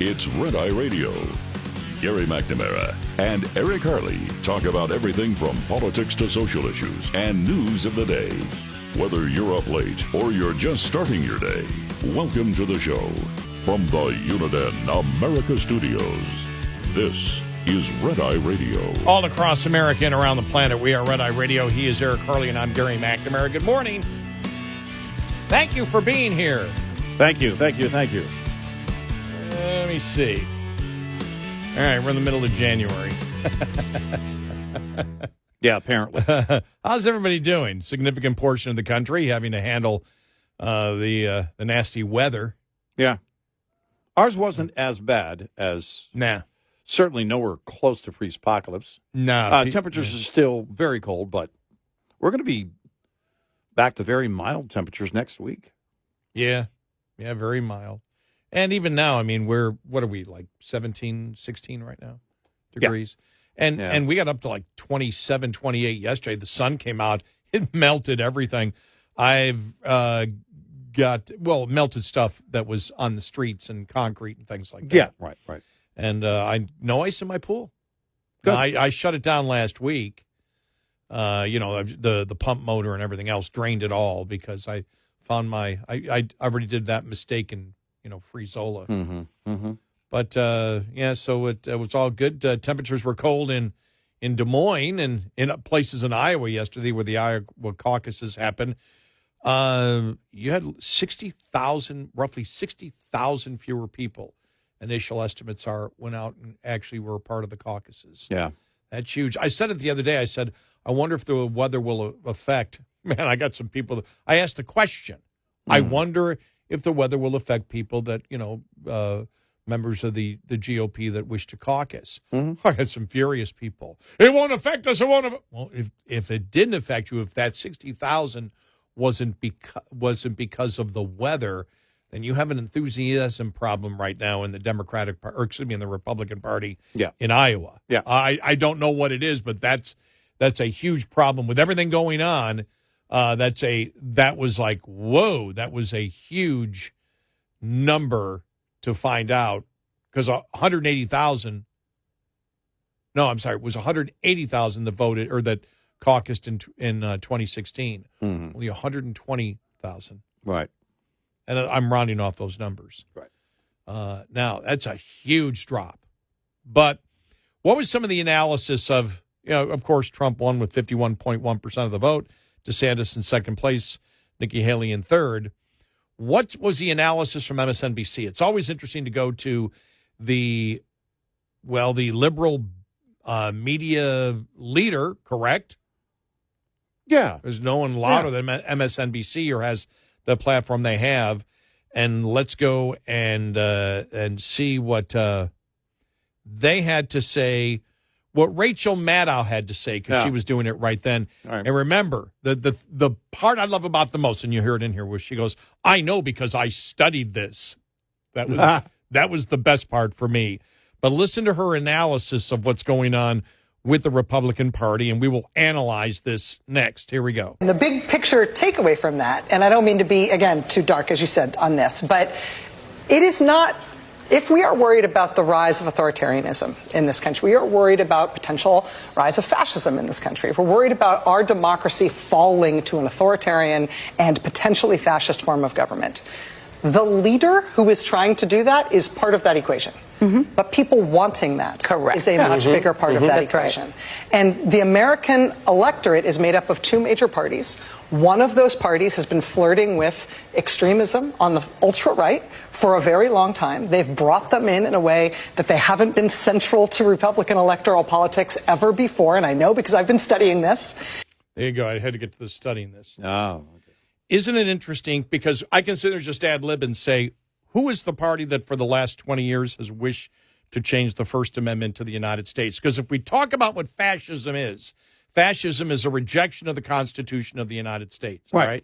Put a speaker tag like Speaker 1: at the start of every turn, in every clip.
Speaker 1: It's Red Eye Radio. Gary McNamara and Eric Harley talk about everything from politics to social issues and news of the day. Whether you're up late or you're just starting your day, welcome to the show. From the Uniden America Studios, this is Red Eye Radio.
Speaker 2: All across America and around the planet, we are Red Eye Radio. He is Eric Harley, and I'm Gary McNamara. Good morning. Thank you for being here.
Speaker 3: Thank you.
Speaker 2: Let me see. All right, we're in the middle of January.
Speaker 3: Yeah, apparently.
Speaker 2: How's everybody doing? Significant portion of the country having to handle the nasty weather.
Speaker 3: Yeah. Ours wasn't as bad as...
Speaker 2: Nah.
Speaker 3: Certainly nowhere close to freeze apocalypse.
Speaker 2: No.
Speaker 3: Temperatures are still very cold, but we're going to be back to very mild temperatures next week.
Speaker 2: Yeah, very mild. And even now, I mean, what are we, like 17, 16 right now degrees? Yeah. And we got up to like 27, 28 yesterday. The sun came out. It melted everything. I've melted stuff that was on the streets and concrete and things like that.
Speaker 3: Yeah, right.
Speaker 2: And no ice in my pool.
Speaker 3: Good.
Speaker 2: I shut it down last week. The pump motor and everything else drained it all because I found I already did that mistake in Free-Zola.
Speaker 3: Mm-hmm.
Speaker 2: But so it was all good. Temperatures were cold in Des Moines and in places in Iowa yesterday where the Iowa caucuses happened. You had roughly 60,000 fewer people. Initial estimates went out and actually were a part of the caucuses.
Speaker 3: Yeah.
Speaker 2: That's huge. I said it the other day. I said, I wonder if the weather will affect. Man, I got some people. I asked the question. I wonder if the weather will affect people that, members of the GOP that wish to caucus. I had some furious people. It won't affect us. It won't. Well, if it didn't affect you, if that 60,000 wasn't because of the weather, then you have an enthusiasm problem right now in the in the Republican Party in Iowa.
Speaker 3: Yeah.
Speaker 2: I don't know what it is, but that's a huge problem with everything going on. That was like, whoa, that was a huge number to find out because 180,000. No, I'm sorry, it was 180,000 that voted or that caucused in 2016. Only 120,000.
Speaker 3: Right.
Speaker 2: And I'm rounding off those numbers.
Speaker 3: Right.
Speaker 2: Now, that's a huge drop. But what was some of the analysis of, of course, Trump won with 51.1% of the vote, DeSantis in second place, Nikki Haley in third. What was the analysis from MSNBC? It's always interesting to go to the liberal media leader, correct?
Speaker 3: Yeah.
Speaker 2: There's no one louder than MSNBC or has the platform they have, and let's go and see what they had to say, what Rachel Maddow had to say, because she was doing it right then. Right. And remember, the part I love about the most, and you hear it in here, where she goes, "I know because I studied this." That was the best part for me. But listen to her analysis of what's going on with the Republican Party, and we will analyze this next. Here we go.
Speaker 4: The big picture takeaway from that, and I don't mean to be, again, too dark, as you said, on this, but it is not, if we are worried about the rise of authoritarianism in this country, we are worried about potential rise of fascism in this country, if we're worried about our democracy falling to an authoritarian and potentially fascist form of government, the leader who is trying to do that is part of that equation. But people wanting that is a much bigger part of that equation. Right. And the American electorate is made up of two major parties. One of those parties has been flirting with extremism on the ultra-right for a very long time. They've brought them in a way that they haven't been central to Republican electoral politics ever before, and I know because I've been studying this.
Speaker 2: There you go. I had to get to the studying this.
Speaker 3: Oh, okay.
Speaker 2: Isn't it interesting? Because I consider just ad lib and say, who is the party that for the last 20 years has wished to change the First Amendment to the United States? Because if we talk about what fascism is a rejection of the Constitution of the United States.
Speaker 3: Right.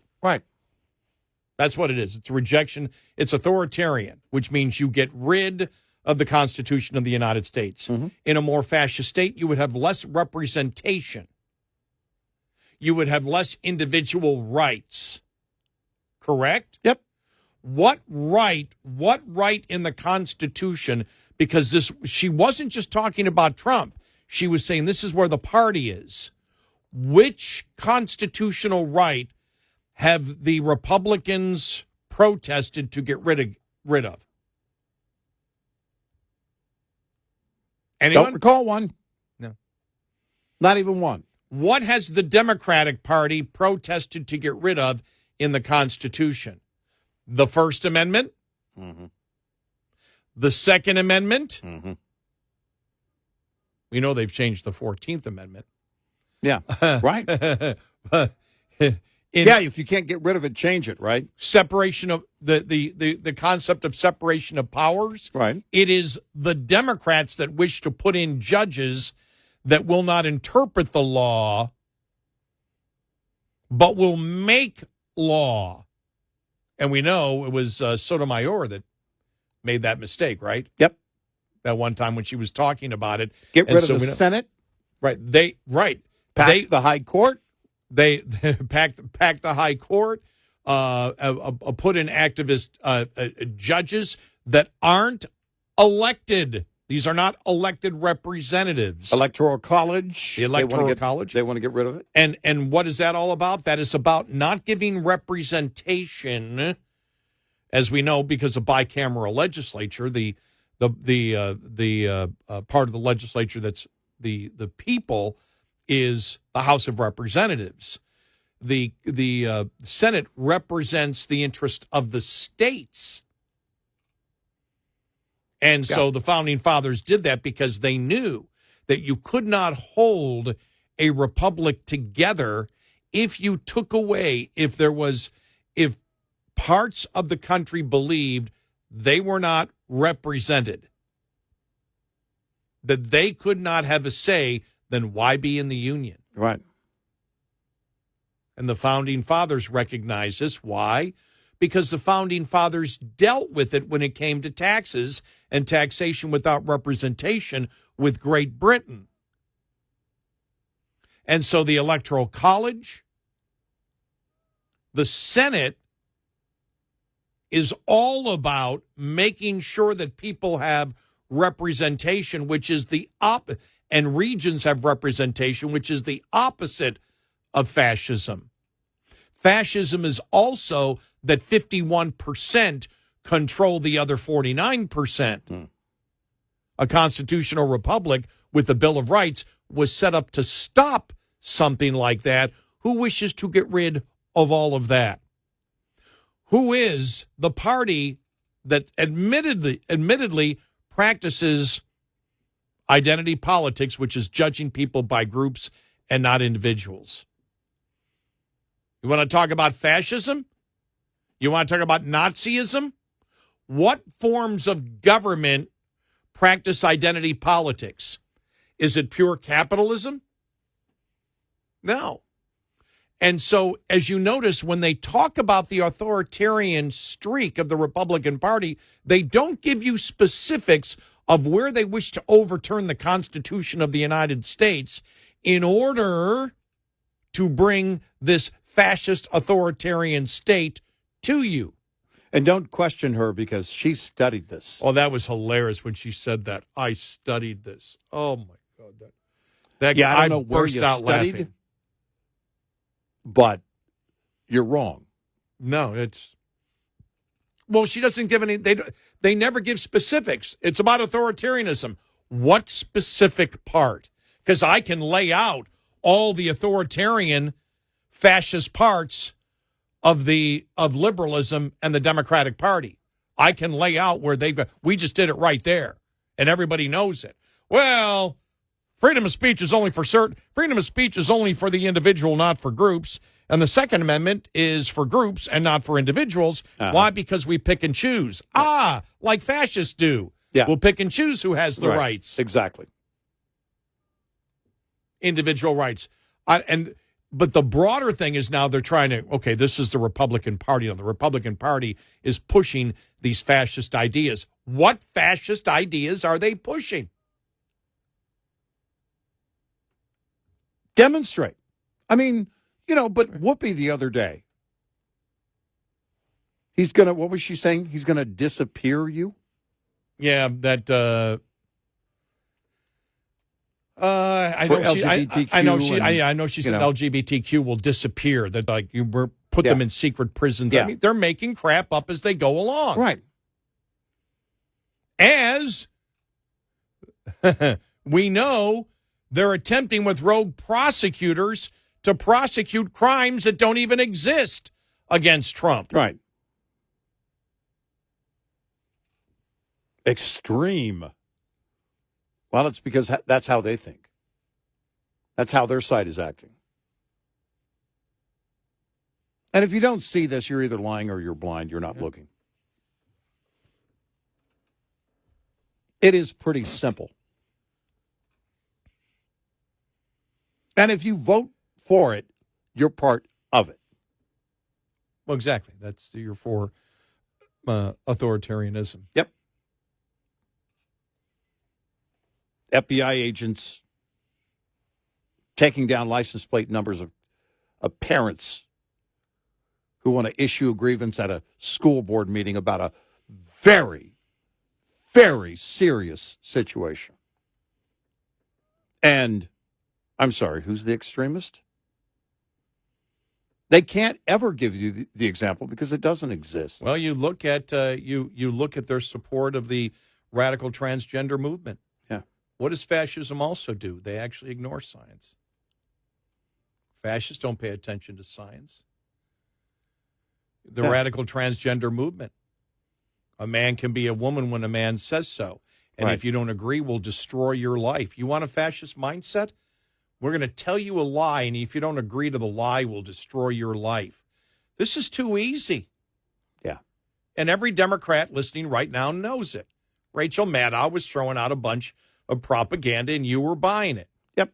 Speaker 2: That's what it is. It's a rejection. It's authoritarian, which means you get rid of the Constitution of the United States. In a more fascist state, you would have less representation. You would have less individual rights. Correct?
Speaker 3: Yep.
Speaker 2: What right in the Constitution, because she wasn't just talking about Trump. She was saying this is where the party is. Which constitutional right have the Republicans protested to get rid of? Anyone?
Speaker 3: Don't recall one.
Speaker 2: No.
Speaker 3: Not even one.
Speaker 2: What has the Democratic Party protested to get rid of in the Constitution? The First Amendment?
Speaker 3: Mm-hmm.
Speaker 2: The Second Amendment?
Speaker 3: Mm-hmm.
Speaker 2: We know they've changed the 14th Amendment.
Speaker 3: Yeah, right. If you can't get rid of it, change it, right?
Speaker 2: Separation of the concept of separation of powers.
Speaker 3: Right.
Speaker 2: It is the Democrats that wish to put in judges that will not interpret the law, but will make law. And we know it was Sotomayor that made that mistake, right?
Speaker 3: Yep.
Speaker 2: That one time when she was talking about it.
Speaker 3: Get rid of the Senate.
Speaker 2: Right.
Speaker 3: Pack the high court.
Speaker 2: They pack the high court, put in activist judges that aren't elected. These are not elected representatives.
Speaker 3: Electoral college.
Speaker 2: The Electoral College.
Speaker 3: They want to get rid of it.
Speaker 2: And what is that all about? That is about not giving representation, as we know, because of bicameral legislature. The part of the legislature that's the people is the House of Representatives. The Senate represents the interest of the states. And so the Founding Fathers did that because they knew that you could not hold a republic together if you took away, if parts of the country believed they were not represented, that they could not have a say, then why be in the Union?
Speaker 3: Right.
Speaker 2: And the Founding Fathers recognized this. Why? Because the Founding Fathers dealt with it when it came to taxes and taxation without representation with Great Britain. And so the Electoral College, the Senate, is all about making sure that people have representation, which is and regions have representation, which is the opposite of fascism. Fascism is also that 51% control the other 49%. A constitutional republic with the Bill of Rights was set up to stop something like that. Who wishes to get rid of all of that? Who is the party that admittedly practices identity politics, which is judging people by groups and not individuals? You want to talk about fascism? You want to talk about Nazism? What forms of government practice identity politics? Is it pure capitalism? No. And so, as you notice, when they talk about the authoritarian streak of the Republican Party, they don't give you specifics of where they wish to overturn the Constitution of the United States in order to bring this fascist authoritarian state to you.
Speaker 3: And don't question her because she studied this.
Speaker 2: Oh, that was hilarious when she said that. I studied this. Oh, my God. That
Speaker 3: I don't know where you studied,
Speaker 2: laughing.
Speaker 3: But you're wrong.
Speaker 2: No, it's... Well, she doesn't give any... They never give specifics. It's about authoritarianism. What specific part? Because I can lay out all the authoritarian fascist parts of liberalism and the Democratic Party. I can lay out where we just did it right there, and everybody knows it. Well, freedom of speech is only for freedom of speech is only for the individual, not for groups. And the Second Amendment is for groups and not for individuals. Why? Because we pick and choose. Like fascists do.
Speaker 3: Yeah.
Speaker 2: We'll pick and choose who has the rights.
Speaker 3: Exactly.
Speaker 2: Individual rights. But the broader thing is now they're trying to, okay, this is the Republican Party. Now, the Republican Party is pushing these fascist ideas. What fascist ideas are they pushing?
Speaker 3: Demonstrate. I mean, but Whoopi the other day He's going to, what was she saying? He's going to disappear you?
Speaker 2: Yeah, that. I
Speaker 3: For
Speaker 2: know she.
Speaker 3: LGBTQ
Speaker 2: I know she.
Speaker 3: and,
Speaker 2: I know she said
Speaker 3: you know.
Speaker 2: LGBTQ will disappear. That like you were put them in secret prisons.
Speaker 3: Yeah.
Speaker 2: I mean, they're making crap up as they go along.
Speaker 3: Right.
Speaker 2: As we know, they're attempting with rogue prosecutors to prosecute crimes that don't even exist against Trump.
Speaker 3: Right. Extreme. Well, it's because that's how they think. That's how their side is acting. And if you don't see this, you're either lying or you're blind. You're not looking. It is pretty simple. And if you vote for it, you're part of it.
Speaker 2: Well, exactly. You're for authoritarianism.
Speaker 3: Yep. FBI agents taking down license plate numbers of parents who want to issue a grievance at a school board meeting about a very, very serious situation. And I'm sorry, who's the extremist? They can't ever give you the example because it doesn't exist.
Speaker 2: Well, you look at you look at their support of the radical transgender movement.
Speaker 3: Yeah.
Speaker 2: What does fascism also do? They actually ignore science. Fascists don't pay attention to science. The radical transgender movement. A man can be a woman when a man says so. And if you don't agree, we'll destroy your life. You want a fascist mindset? We're going to tell you a lie, and if you don't agree to the lie, we'll destroy your life. This is too easy.
Speaker 3: Yeah.
Speaker 2: And every Democrat listening right now knows it. Rachel Maddow was throwing out a bunch of propaganda, and you were buying it.
Speaker 3: Yep.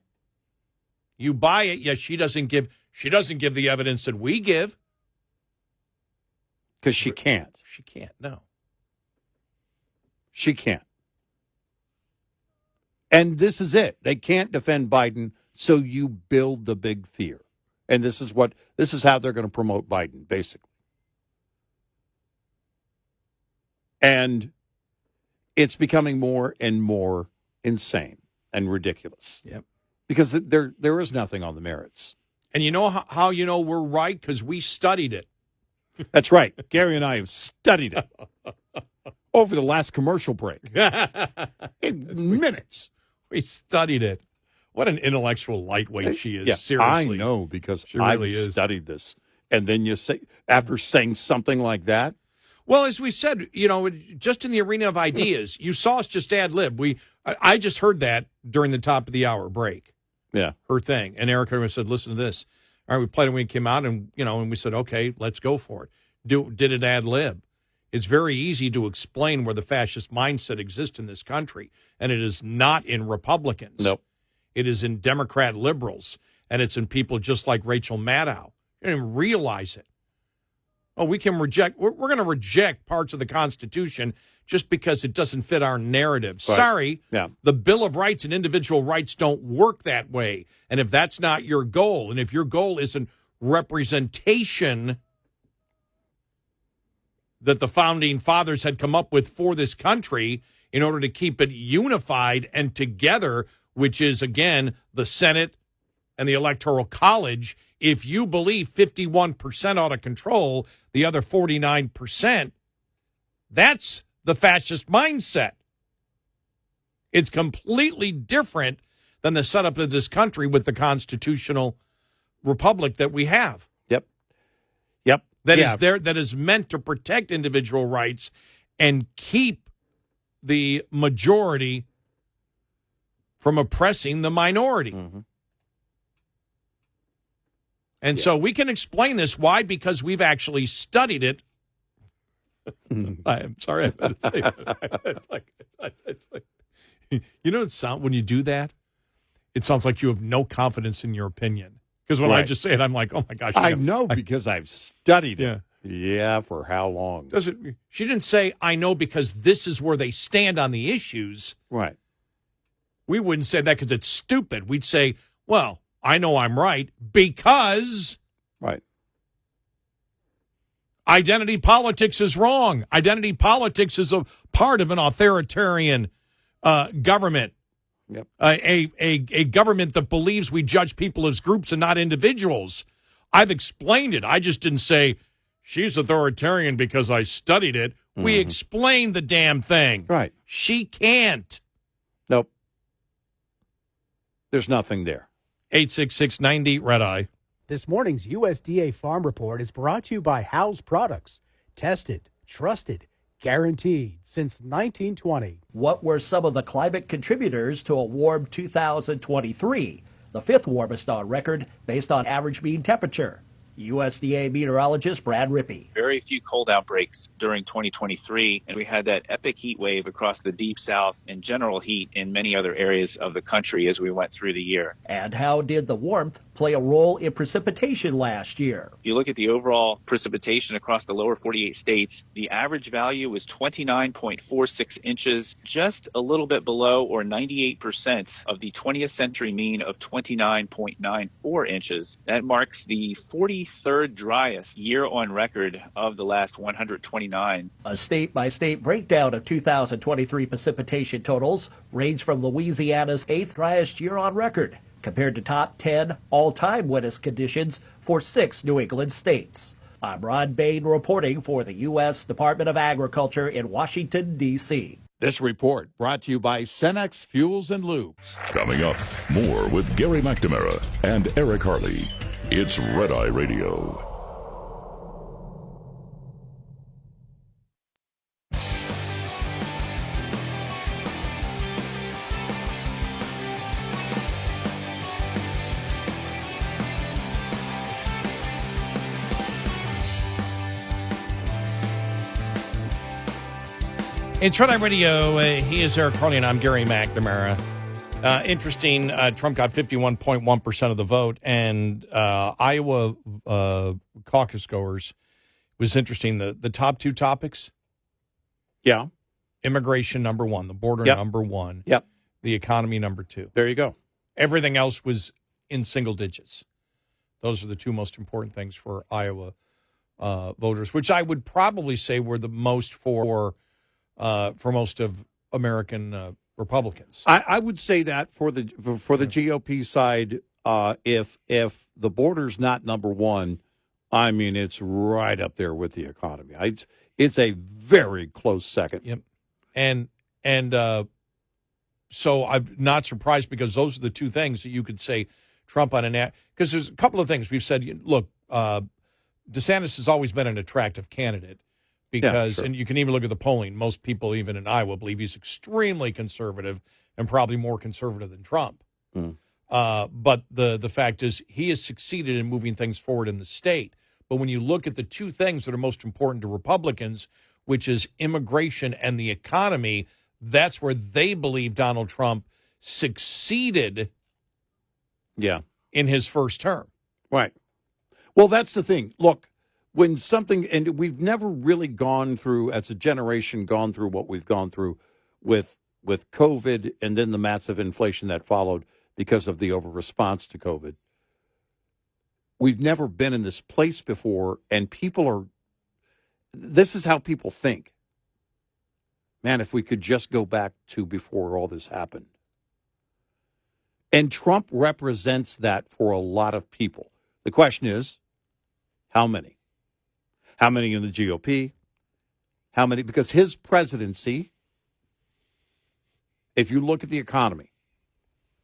Speaker 2: You buy it, yet she doesn't give the evidence that we give.
Speaker 3: Because she can't.
Speaker 2: She can't, no.
Speaker 3: She can't. And this is it. They can't defend Biden, so you build the big fear. And this is how they're going to promote Biden, basically. And it's becoming more and more insane and ridiculous.
Speaker 2: Yep.
Speaker 3: Because there is nothing on the merits.
Speaker 2: And you know how you know we're right? Because we studied it.
Speaker 3: That's right. Gary and I have studied it over the last commercial break. In minutes.
Speaker 2: We studied it. What an intellectual lightweight she is.
Speaker 3: Yeah,
Speaker 2: Seriously.
Speaker 3: I know because
Speaker 2: She really
Speaker 3: I've
Speaker 2: is.
Speaker 3: studied this. And then you say, after saying something like that.
Speaker 2: Well, as we said, just in the arena of ideas, you saw us just ad lib. I just heard that during the top of the hour break.
Speaker 3: Yeah.
Speaker 2: Her thing. And Erica said, listen to this. All right, we played it when it came out, and we said, okay, let's go for it. Did it ad lib. It's very easy to explain where the fascist mindset exists in this country, and it is not in Republicans.
Speaker 3: Nope.
Speaker 2: It is in Democrat liberals, and it's in people just like Rachel Maddow. You don't even realize it. Oh, we can reject. We're going to reject parts of the Constitution just because it doesn't fit our narrative.
Speaker 3: Right.
Speaker 2: Sorry,
Speaker 3: Yeah.
Speaker 2: The Bill of Rights and individual rights don't work that way. And if that's not your goal, and if your goal isn't representation that the founding fathers had come up with for this country in order to keep it unified and together, which is, again, the Senate and the Electoral College, if you believe 51% out of control, the other 49%, that's the fascist mindset. It's completely different than the setup of this country with the constitutional republic that we have.
Speaker 3: Yep.
Speaker 2: That is meant to protect individual rights and keep the majority from oppressing the minority.
Speaker 3: Mm-hmm.
Speaker 2: And so we can explain this. Why? Because we've actually studied it. I'm sorry. I had to say that. It's like, it sounds when you do that, it sounds like you have no confidence in your opinion. Because when I just say it, I'm like, oh my gosh.
Speaker 3: I know because I've studied it.
Speaker 2: Yeah.
Speaker 3: Yeah, for how long?
Speaker 2: She didn't say, I know because this is where they stand on the issues.
Speaker 3: Right.
Speaker 2: We wouldn't say that because it's stupid. We'd say, well, I know I'm right because
Speaker 3: Right.
Speaker 2: Identity politics is wrong. Identity politics is a part of an authoritarian government.
Speaker 3: Yep.
Speaker 2: A government that believes we judge people as groups and not individuals. I've explained it. I just didn't say she's authoritarian because I studied it. We explained the damn thing.
Speaker 3: Right.
Speaker 2: She can't.
Speaker 3: Nope. There's nothing there.
Speaker 2: 866-90 Red Eye.
Speaker 5: This morning's USDA Farm Report is brought to you by House Products. Tested, trusted, guaranteed since 1920.
Speaker 6: What were some of the climate contributors to a warm 2023? The fifth warmest on record based on average mean temperature. USDA meteorologist Brad Rippey.
Speaker 7: Very few cold outbreaks during 2023, and we had that epic heat wave across the deep south and general heat in many other areas of the country as we went through the year.
Speaker 6: And how did the warmth play a role in precipitation last year?
Speaker 7: If you look at the overall precipitation across the lower 48 states, the average value was 29.46 inches, just a little bit below or 98% of the 20th century mean of 29.94 inches. That marks the 43rd driest year on record of the last 129.
Speaker 6: A state-by-state breakdown of 2023 precipitation totals range from Louisiana's 8th driest year on record, compared to top 10 all-time wettest conditions for 6 New England states. I'm Ron Bain reporting for the U.S. Department of Agriculture in Washington, D.C.
Speaker 3: This report brought to you by Cenex Fuels and Lubes.
Speaker 1: Coming up, more with Gary McNamara and Eric Harley. It's Red Eye Radio.
Speaker 2: It's Red Eye Radio. He is Eric Harley, and I'm Gary McNamara. Interesting, Trump got 51.1% of the vote, and Iowa caucus goers, was interesting. The top two topics?
Speaker 3: Yeah.
Speaker 2: Immigration, number one. The border, number one.
Speaker 3: Yep.
Speaker 2: The economy, number two.
Speaker 3: There you go.
Speaker 2: Everything else was in single digits. Those are the two most important things for Iowa voters, which I would probably say were the most for most of American Republicans.
Speaker 3: I would say that for the GOP side, if the border's not number one, I mean, it's right up there with the economy. It's a very close second.
Speaker 2: Yep. And so I'm not surprised, because those are the two things that you could say Trump on because there's a couple of things we've said. Look, DeSantis has always been an attractive candidate. Because, and you can even look at the polling, most people, even in Iowa, believe he's extremely conservative and probably more conservative than Trump. But the fact is, he has succeeded in moving things forward in the state. But when you look at the two things that are most important to Republicans, which is immigration and the economy, that's where they believe Donald Trump succeeded in his first term.
Speaker 3: Right. Well, that's the thing. Look. When something, and we've never really gone through, as a generation, gone through what we've gone through with COVID and then the massive inflation that followed because of the over-response to COVID. We've never been in this place before, and this is how people think. Man, if we could just go back to before all this happened. And Trump represents that for a lot of people. The question is, how many? How many in the GOP? How many? Because his presidency, if you look at the economy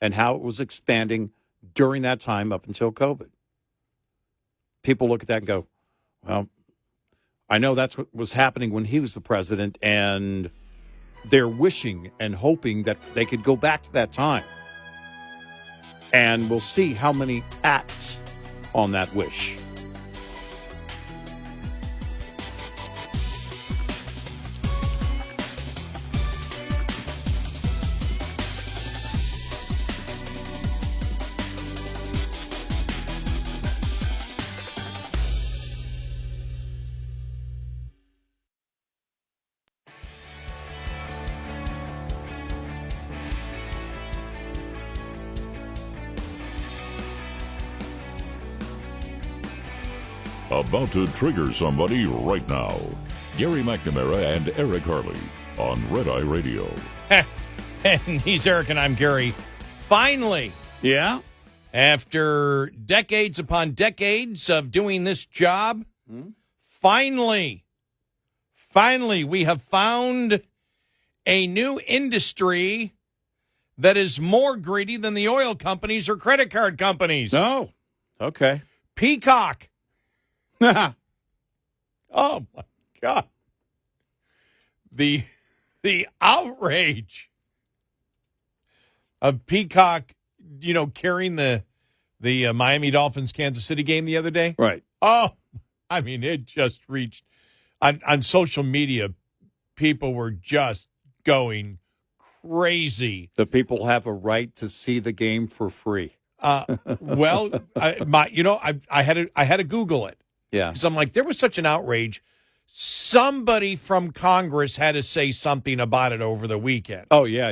Speaker 3: and how it was expanding during that time up until COVID, people look at that and go, well, I know that's what was happening when he was the president, and they're wishing and hoping that they could go back to that time. And we'll see how many act on that wish.
Speaker 1: about to trigger somebody right now. Gary McNamara and Eric Harley on Red Eye Radio.
Speaker 2: And he's Eric and I'm Gary. Finally,
Speaker 3: Yeah?
Speaker 2: after decades upon decades of doing this job, finally, we have found a new industry that is more greedy than the oil companies or credit card companies.
Speaker 3: No. Okay.
Speaker 2: Peacock. Oh, my God. The outrage of Peacock, carrying the Miami Dolphins Kansas City game the other day.
Speaker 3: Right.
Speaker 2: Oh, I mean, it just reached on social media. People were just going crazy.
Speaker 3: The people have a right to see the game for free.
Speaker 2: Well, I had to Google it.
Speaker 3: Yeah.
Speaker 2: Because I'm like, there was such an outrage. Somebody from Congress had to say something about it over the weekend.
Speaker 3: Oh, yeah.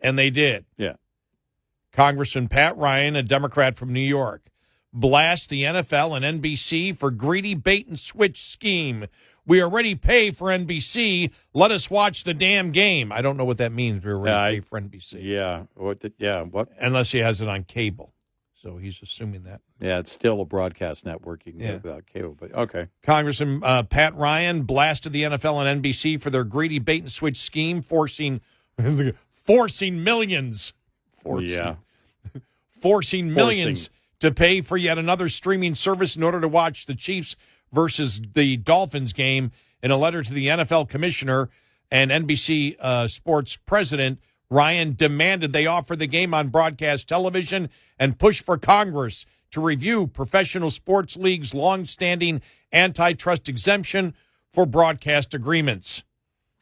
Speaker 2: And they did.
Speaker 3: Yeah.
Speaker 2: Congressman Pat Ryan, a Democrat from New York, blasts the NFL and NBC for greedy bait-and-switch scheme. We already pay for NBC. Let us watch the damn game. I don't know what that means. We already pay for NBC.
Speaker 3: Yeah. What?
Speaker 2: Unless he has it on cable. So he's assuming that.
Speaker 3: Yeah, it's still a broadcast network. You can get it without cable, but okay.
Speaker 2: Congressman Pat Ryan blasted the NFL and NBC for their greedy bait-and-switch scheme, forcing millions. Forcing millions to pay for yet another streaming service in order to watch the Chiefs versus the Dolphins game. In a letter to the NFL commissioner and NBC Sports president, Ryan demanded they offer the game on broadcast television and push for Congress to review professional sports leagues' long-standing antitrust exemption for broadcast agreements.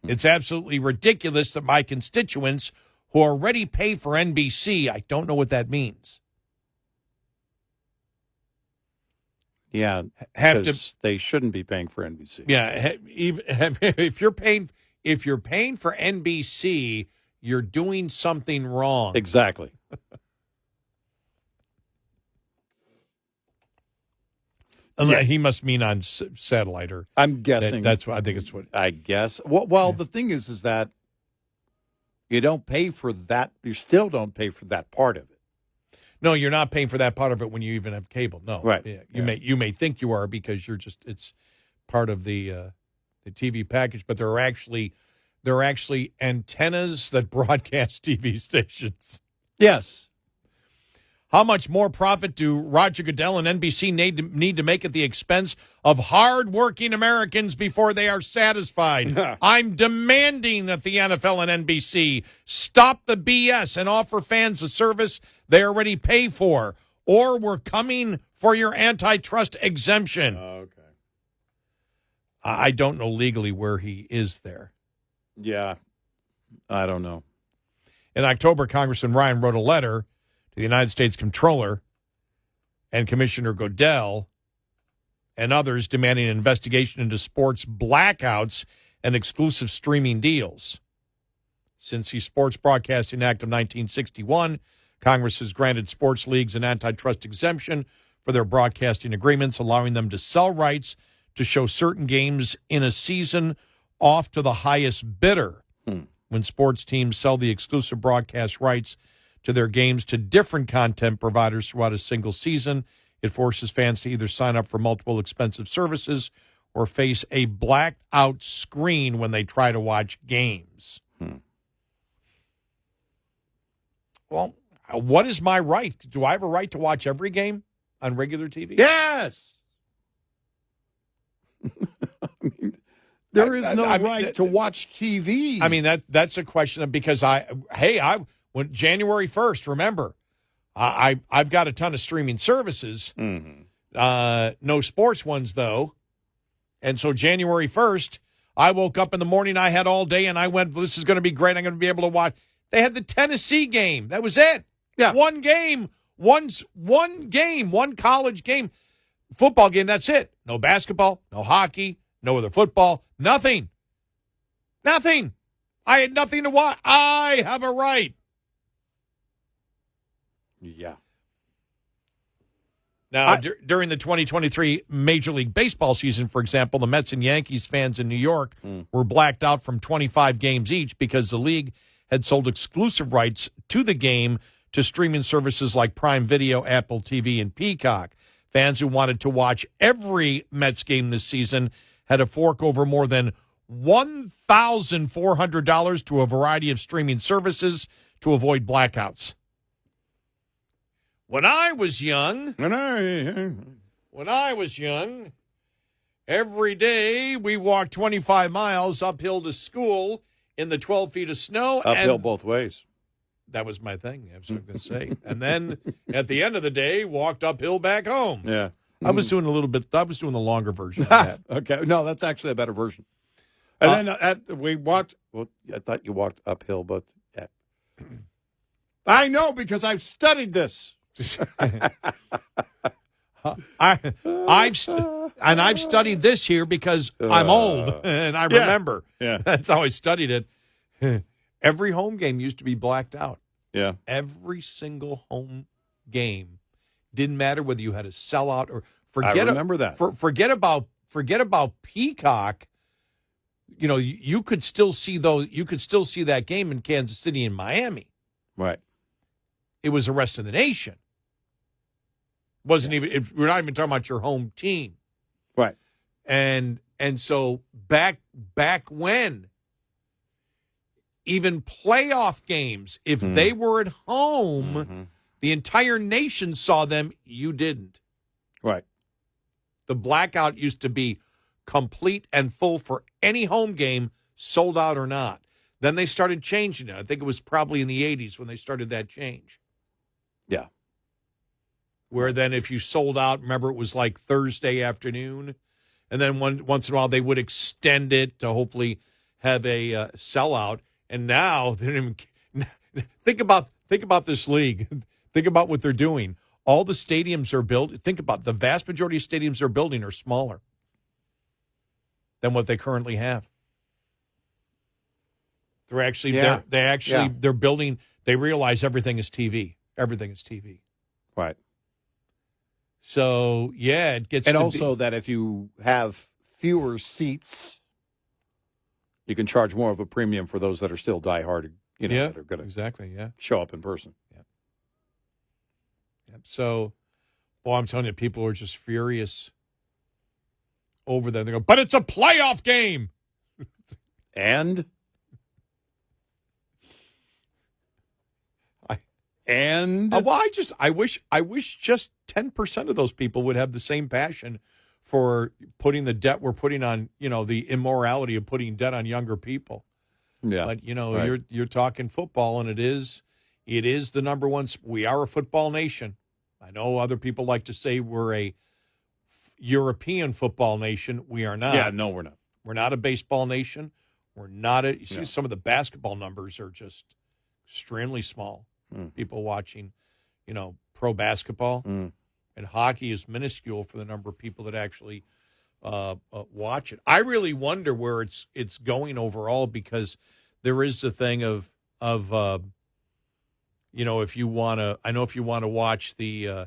Speaker 2: It's absolutely ridiculous that my constituents who already pay for NBC, I don't know what that means.
Speaker 3: Yeah,
Speaker 2: have
Speaker 3: to. They shouldn't be paying for NBC.
Speaker 2: Yeah, if you're paying for NBC, you're doing something wrong.
Speaker 3: Exactly.
Speaker 2: He must mean on satellite, or
Speaker 3: I'm guessing
Speaker 2: that's what I think it's what.
Speaker 3: I guess. Well, the thing is that you don't pay for that. You still don't pay for that part of it.
Speaker 2: No, you're not paying for that part of it when you even have cable. No,
Speaker 3: right?
Speaker 2: Yeah, you may think you are because it's part of the TV package, but there are actually antennas that broadcast TV stations.
Speaker 3: Yes.
Speaker 2: How much more profit do Roger Goodell and NBC need to make at the expense of hardworking Americans before they are satisfied? I'm demanding that the NFL and NBC stop the BS and offer fans a service they already pay for, or we're coming for your antitrust exemption.
Speaker 3: Okay.
Speaker 2: I don't know legally where he is there.
Speaker 3: Yeah, I don't know.
Speaker 2: In October, Congressman Ryan wrote a letter to the United States Comptroller and Commissioner Goodell and others demanding an investigation into sports blackouts and exclusive streaming deals. Since the Sports Broadcasting Act of 1961, Congress has granted sports leagues an antitrust exemption for their broadcasting agreements, allowing them to sell rights to show certain games in a season off to the highest bidder. When sports teams sell the exclusive broadcast rights to their games to different content providers throughout a single season, it forces fans to either sign up for multiple expensive services or face a blacked out screen when they try to watch games. Well, what is my right? Do I have a right to watch every game on regular TV?
Speaker 3: Yes. I mean, there is no right to watch TV.
Speaker 2: I mean, that's a question of, because when January 1st, remember, I've got a ton of streaming services. No sports ones, though. And so January 1st, I woke up in the morning, I had all day, and I went, this is going to be great. I'm going to be able to watch. They had the Tennessee game. That was it.
Speaker 3: Yeah.
Speaker 2: One game, one college game, football game, that's it. No basketball, no hockey, no other football, nothing. Nothing. I had nothing to watch. I have a right.
Speaker 3: Yeah.
Speaker 2: Now, during the 2023 Major League Baseball season, for example, the Mets and Yankees fans in New York were blacked out from 25 games each because the league had sold exclusive rights to the game to streaming services like Prime Video, Apple TV, and Peacock. Fans who wanted to watch every Mets game this season had to fork over more than $1,400 to a variety of streaming services to avoid blackouts. When I was young, every day we walked 25 miles uphill to school in the 12 feet of snow.
Speaker 3: Uphill both ways.
Speaker 2: That was my thing, I was going to say. And then at the end of the day, walked uphill back home.
Speaker 3: Yeah.
Speaker 2: I was doing the longer version of that.
Speaker 3: Okay. No, that's actually a better version. And then we walked, well, I thought you walked uphill, but I know because I've studied this.
Speaker 2: I've studied this here because I'm old and I remember.
Speaker 3: Yeah.
Speaker 2: That's how I studied it. Every home game used to be blacked out.
Speaker 3: Yeah.
Speaker 2: Every single home game. Didn't matter whether you had a sellout or
Speaker 3: I remember that.
Speaker 2: Forget about Peacock. You know, you could still see that game in Kansas City and Miami.
Speaker 3: Right.
Speaker 2: It was the rest of the nation. Wasn't even if we're not even talking about your home team.
Speaker 3: Right.
Speaker 2: And so back when even playoff games, if they were at home, the entire nation saw them, you didn't.
Speaker 3: Right.
Speaker 2: The blackout used to be complete and full for any home game, sold out or not. Then they started changing it. I think it was probably in the 80s when they started that change.
Speaker 3: Yeah.
Speaker 2: Where then if you sold out, remember it was like Thursday afternoon, and then once in a while they would extend it to hopefully have a sellout. And now they don't even think about this league. Think about what they're doing. All the stadiums are built. Think about the vast majority of stadiums they're building are smaller than what they currently have. They're actually they're building. They realize everything is TV. Everything is TV.
Speaker 3: Right.
Speaker 2: So yeah, it gets.
Speaker 3: And also that if you have fewer seats, you can charge more of a premium for those that are still diehard. That are going to show up in person.
Speaker 2: Yeah. So, I'm telling you, people are just furious over that. They go, but it's a playoff game.
Speaker 3: And
Speaker 2: I wish just 10% of those people would have the same passion for putting the debt we're putting on, the immorality of putting debt on younger people.
Speaker 3: Yeah.
Speaker 2: But
Speaker 3: right.
Speaker 2: you're talking football, and it is the number one. We are a football nation. I know other people like to say we're a European football nation. We are not.
Speaker 3: Yeah, no, we're not.
Speaker 2: We're not a baseball nation. We're not a. You see, some of the basketball numbers are just extremely small. People watching, pro basketball, and hockey is minuscule for the number of people that actually watch it. I really wonder where it's going overall, because there is the thing of if you want to watch the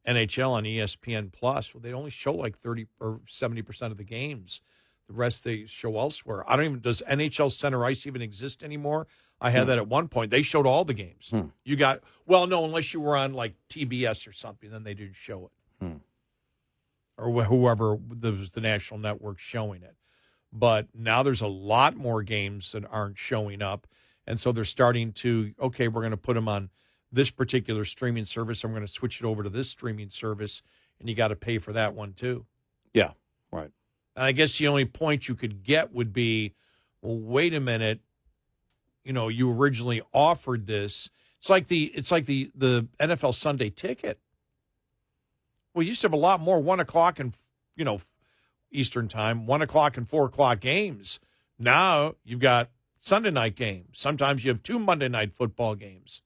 Speaker 2: NHL on ESPN Plus, well, they only show like 30 or 70% of the games. The rest they show elsewhere. Does NHL Center Ice even exist anymore? I had that at one point. They showed all the games. You got, unless you were on like TBS or something, then they did show it. Or whoever was the national network showing it. But now there's a lot more games that aren't showing up. And so they're starting to, we're going to put them on this particular streaming service. I'm going to switch it over to this streaming service, and you got to pay for that one too.
Speaker 3: Yeah, right.
Speaker 2: And I guess the only point you could get would be, well, wait a minute, you originally offered this. It's like the NFL Sunday ticket. Well, you used to have a lot more 1 o'clock and Eastern time, 1 o'clock and 4 o'clock games. Now you've got Sunday night games. Sometimes you have 2 Monday night football games.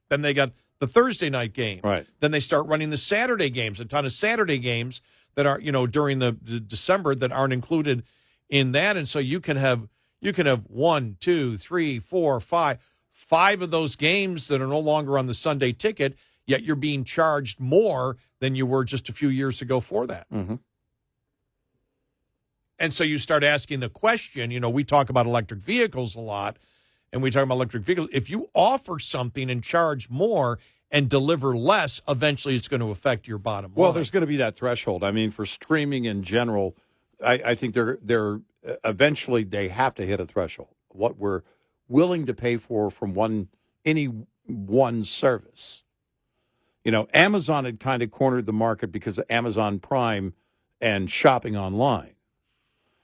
Speaker 2: Then they got the Thursday night game.
Speaker 3: Right.
Speaker 2: Then they start running the Saturday games, a ton of Saturday games that are, during the December that aren't included in that. And so you can have 1, 2, 3, 4, 5 of those games that are no longer on the Sunday ticket. yet you're being charged more than you were just a few years ago for that.
Speaker 3: Mm-hmm.
Speaker 2: And so you start asking the question, we talk about electric vehicles a lot, and we talk about electric vehicles. If you offer something and charge more and deliver less, eventually it's going to affect your bottom line.
Speaker 3: Well, there's going to be that threshold. I mean, for streaming in general, I think they're eventually they have to hit a threshold. What we're willing to pay for from any one service. Amazon had kind of cornered the market because of Amazon Prime and shopping online.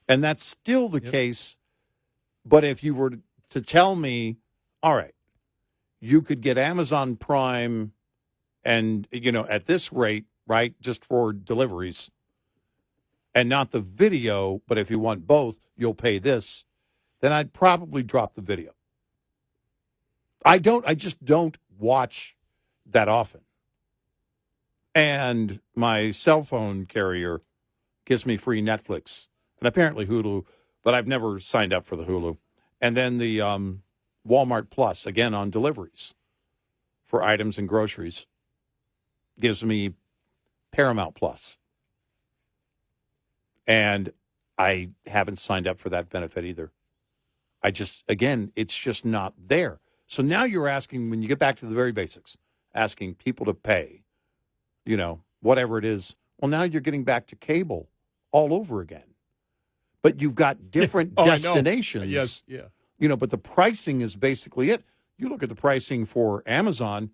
Speaker 3: And that's still the case. But if you were to tell me, all right, you could get Amazon Prime and, at this rate, right, just for deliveries and not the video, but if you want both, you'll pay this, then I'd probably drop the video. I just don't watch that often. And my cell phone carrier gives me free Netflix and apparently Hulu, but I've never signed up for the Hulu. And then the Walmart Plus, again, on deliveries for items and groceries, gives me Paramount Plus. And I haven't signed up for that benefit either. It's just not there. So now you're asking, when you get back to the very basics, asking people to pay, whatever it is. Well, now you're getting back to cable all over again. But you've got different destinations.
Speaker 2: Yes, yeah.
Speaker 3: But the pricing is basically it. You look at the pricing for Amazon,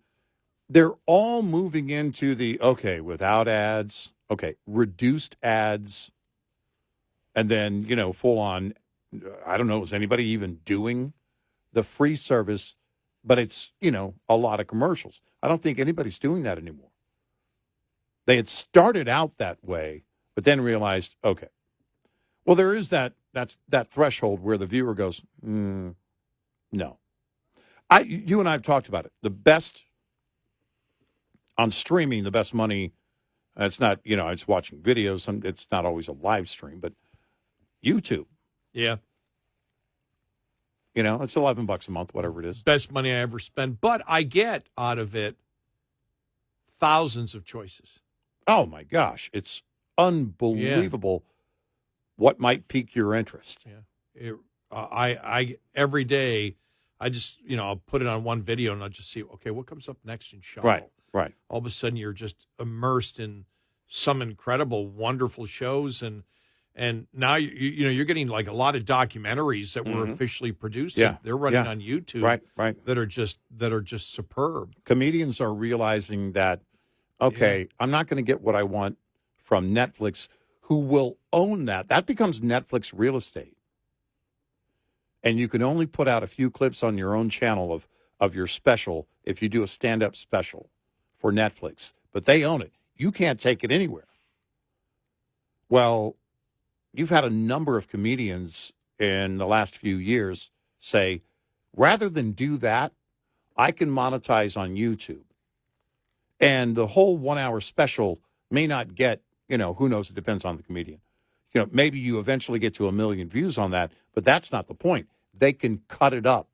Speaker 3: they're all moving into the, without ads, reduced ads, and then, full on, I don't know, is anybody even doing the free service? But it's, a lot of commercials. I don't think anybody's doing that anymore. They had started out that way, but then realized, well, there is that threshold where the viewer goes, no. You and I have talked about it. The best on streaming, the best money, it's not, it's watching videos. It's not always a live stream, but YouTube.
Speaker 2: Yeah.
Speaker 3: It's $11 a month, whatever it is.
Speaker 2: Best money I ever spent. But I get out of it thousands of choices.
Speaker 3: Oh, my gosh. It's unbelievable what might pique your interest.
Speaker 2: Yeah. I every day, I just, I'll put it on one video and I'll just see, what comes up next in show.
Speaker 3: Right.
Speaker 2: All of a sudden, you're just immersed in some incredible, wonderful shows. And now, you're getting like a lot of documentaries that were officially produced.
Speaker 3: Yeah.
Speaker 2: They're running on YouTube.
Speaker 3: Right.
Speaker 2: That are just superb.
Speaker 3: Comedians are realizing that, I'm not going to get what I want from Netflix, who will own that. That becomes Netflix real estate. And you can only put out a few clips on your own channel of your special if you do a stand-up special for Netflix. But they own it. You can't take it anywhere. Well, you've had a number of comedians in the last few years say, rather than do that, I can monetize on YouTube. And the whole 1 hour special may not get, who knows, it depends on the comedian. Maybe you eventually get to 1 million views on that, but that's not the point. They can cut it up,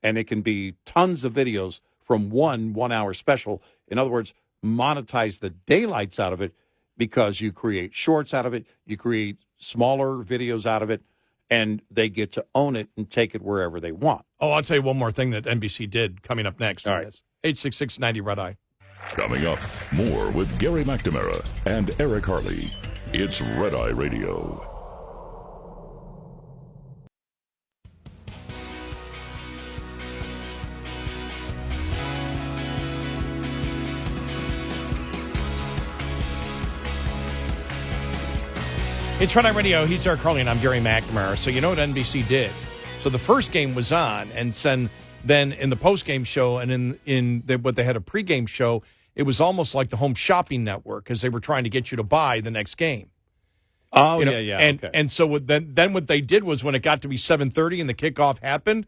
Speaker 3: and it can be tons of videos from one 1 hour special. In other words, monetize the daylights out of it because you create shorts out of it, you create smaller videos out of it, and they get to own it and take it wherever they want.
Speaker 2: Oh, I'll tell you one more thing that NBC did coming up next.
Speaker 3: All right.
Speaker 2: 866-90 Red Eye.
Speaker 1: Coming up, more with Gary McNamara and Eric Harley. It's Red Eye Radio.
Speaker 2: It's Red Eye Radio. He's Eric Harley, and I'm Gary McNamara. So you know what NBC did? So the first game was on, and then in the post-game show and what they had a pregame show, it was almost like the home shopping network because they were trying to get you to buy the next game.
Speaker 3: Oh, yeah.
Speaker 2: And so then what they did was when it got to be 7:30 and the kickoff happened,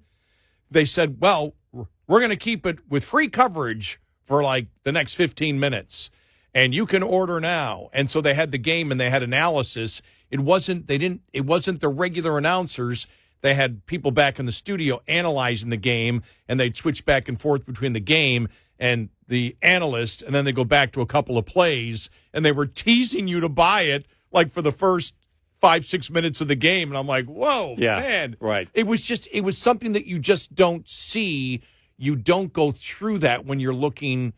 Speaker 2: they said, well, we're going to keep it with free coverage for like the next 15 minutes. And you can order now. And so they had the game and they had analysis. It wasn't the regular announcers. They had people back in the studio analyzing the game, and they'd switch back and forth between the game and the analyst, and then they go back to a couple of plays, and they were teasing you to buy it like for the first 5-6 minutes of the game, and I'm like, whoa, man.
Speaker 3: Right.
Speaker 2: It was something that you just don't see. You don't go through that when you're looking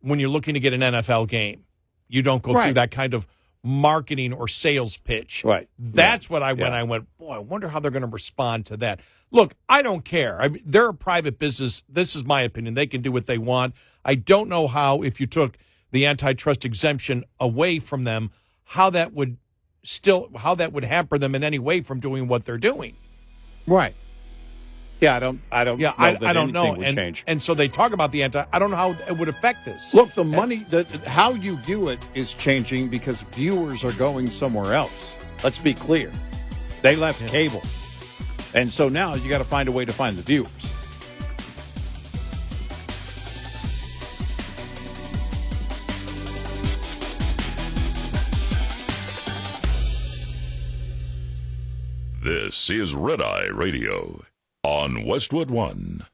Speaker 2: to get an NFL game. You don't go through that kind of marketing or sales pitch.
Speaker 3: Right.
Speaker 2: That's what I went, boy, I wonder how they're going to respond to that. Look, I don't care. I mean, they're a private business. This is my opinion. They can do what they want. I don't know how, if you took the antitrust exemption away from them, how that would hamper them in any way from doing what they're doing.
Speaker 3: Right. Yeah, I don't know that
Speaker 2: I don't know.
Speaker 3: would change.
Speaker 2: And so they talk about I don't know how it would affect this.
Speaker 3: Look, the money, how you view it is changing because viewers are going somewhere else. Let's be clear. They left cable. And so now you got to find a way to find the viewers.
Speaker 1: This is Red Eye Radio on Westwood One.